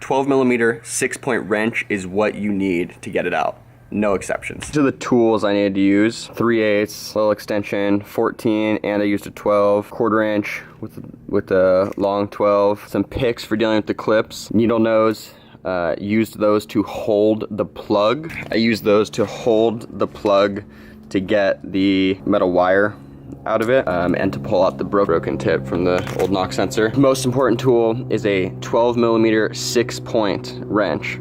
12 millimeter 6-point wrench is what you need to get it out. No exceptions. These are the tools I needed to use. 3/8, little extension, 14, and I used a 12, 1/4 inch with a long 12. Some picks for dealing with the clips. Needle nose, used those to hold the plug. I used those to hold the plug to get the metal wire out of it, and to pull out the broken tip from the old knock sensor. Most important tool is a 12 millimeter 6-point wrench.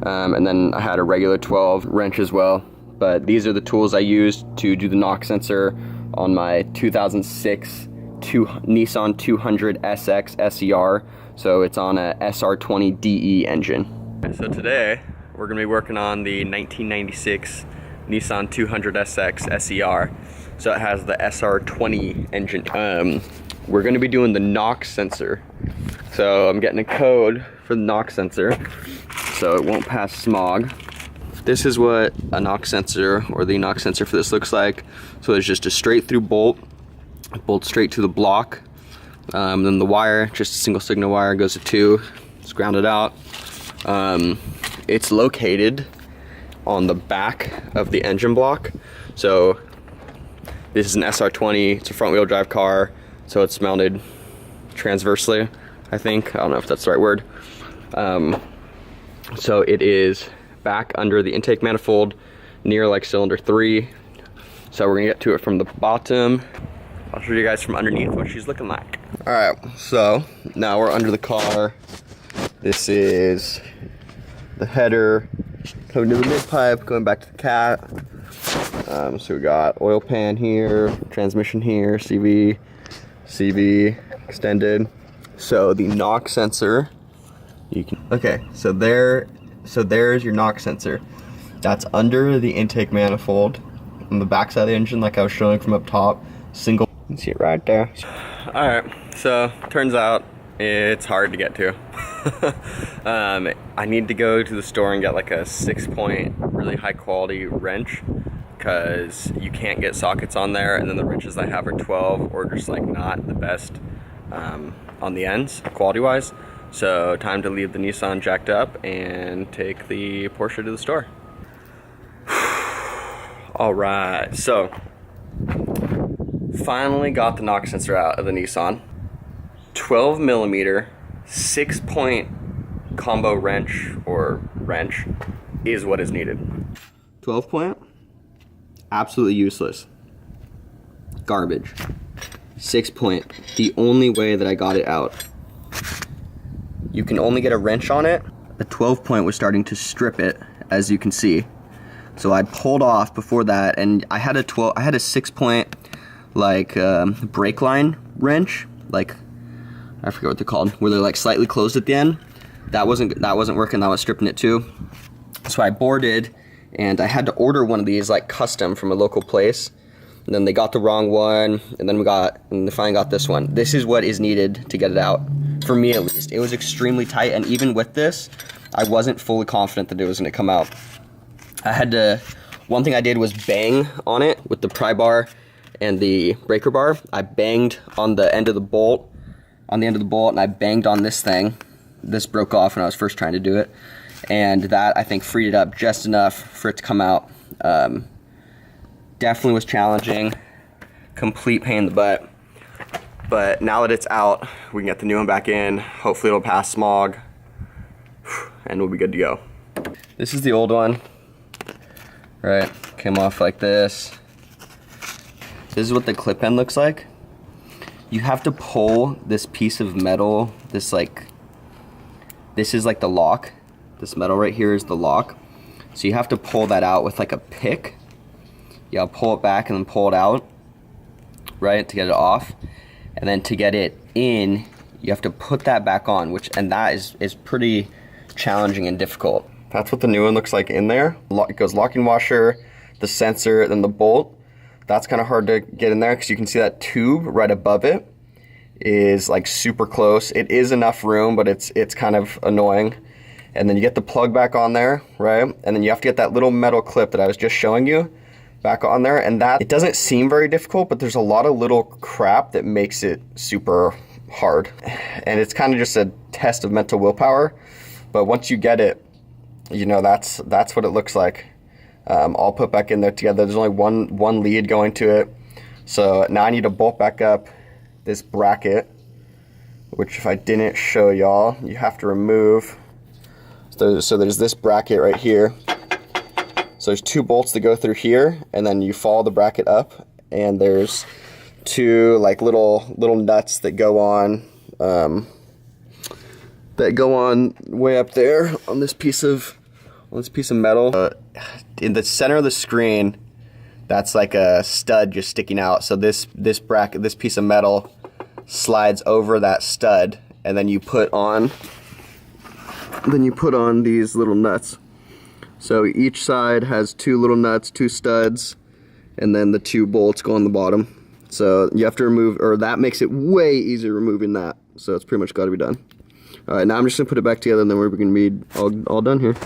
And then I had a regular 12 wrench as well. But these are the tools I used to do the knock sensor on my 2006 Nissan 200SX SER. So it's on a SR20DE engine. So today we're gonna be working on the 1996 Nissan 200SX SER. So it has the SR20 engine. We're gonna be doing the knock sensor. So I'm getting a code for the knock sensor so it won't pass smog. This is what a knock sensor, or the knock sensor for this, looks like. So it's just a straight through bolt straight to the block. Then the wire, just a single signal wire, goes to 2. It's grounded out. It's located on the back of the engine block. So this is an SR20, it's a front wheel drive car, so it's mounted transversely, I think. I don't know if that's the right word. So it is back under the intake manifold, near like cylinder 3. So we're gonna get to it from the bottom. I'll show you guys from underneath what she's looking like. All right, so now we're under the car. This is the header, coming to the mid pipe, going back to the cat. So we got oil pan here, transmission here, CV extended. So the knock sensor, so there's your knock sensor. That's under the intake manifold on the back side of the engine, like I was showing from up top. Single, you can see it right there. All right, so turns out it's hard to get to. I need to go to the store and get like a 6-point, really high quality wrench, because you can't get sockets on there, and then the wrenches I have are 12 or just like not the best on the ends, quality wise. So time to leave the Nissan jacked up and take the Porsche to the store. All right, so finally got the knock sensor out of the Nissan. 12 millimeter 6-point combo wrench, or wrench, is what is needed. 12 point, absolutely useless, garbage. 6-point, the only way that I got it out. You can only get a wrench on it. The 12-point was starting to strip it, as you can see. So I pulled off before that, and I had a 6-point like brake line wrench, like I forget what they're called, where they're like slightly closed at the end. That wasn't working. That was stripping it too. So I boarded, and I had to order one of these like custom from a local place. And then they got the wrong one, and then they finally got this one. This is what is needed to get it out, for me at least. It was extremely tight, and even with this, I wasn't fully confident that it was gonna come out. One thing I did was bang on it with the pry bar and the breaker bar. I banged on the end of the bolt, and I banged on this thing. This broke off when I was first trying to do it, and that, I think, freed it up just enough for it to come out. Definitely was challenging, complete pain in the butt, but now that it's out, we can get the new one back in. Hopefully it'll pass smog, and we'll be good to go. This is the old one, right? Came off like this. This is what the clip end looks like. You have to pull this piece of metal, this is like the lock. This metal right here is the lock. So you have to pull that out with like a pick. Yeah, pull it back and then pull it out, right, to get it off. And then to get it in, you have to put that back on, and that is pretty challenging and difficult. That's what the new one looks like in there. It goes locking washer, the sensor, then the bolt. That's kind of hard to get in there because you can see that tube right above it is like super close. It is enough room, but it's kind of annoying. And then you get the plug back on there, right? And then you have to get that little metal clip that I was just showing you back on there, and that, it doesn't seem very difficult, but there's a lot of little crap that makes it super hard. And it's kind of just a test of mental willpower But once you get it, you know, that's what it looks like. All put back in there together. There's only one lead going to it. So now I need to bolt back up this bracket, which if I didn't show y'all, you have to remove. So there's this bracket right here. So there's 2 bolts that go through here, and then you follow the bracket up, and there's 2 like little nuts that go on way up there on this piece of metal. In the center of the screen, that's like a stud just sticking out. So this bracket, this piece of metal, slides over that stud, and then you put on these little nuts. So each side has 2 little nuts, 2 studs, and then the 2 bolts go on the bottom. So you have to remove, or that makes it way easier removing that. So it's pretty much got to be done. All right, now I'm just gonna put it back together, and then we're gonna be all done here.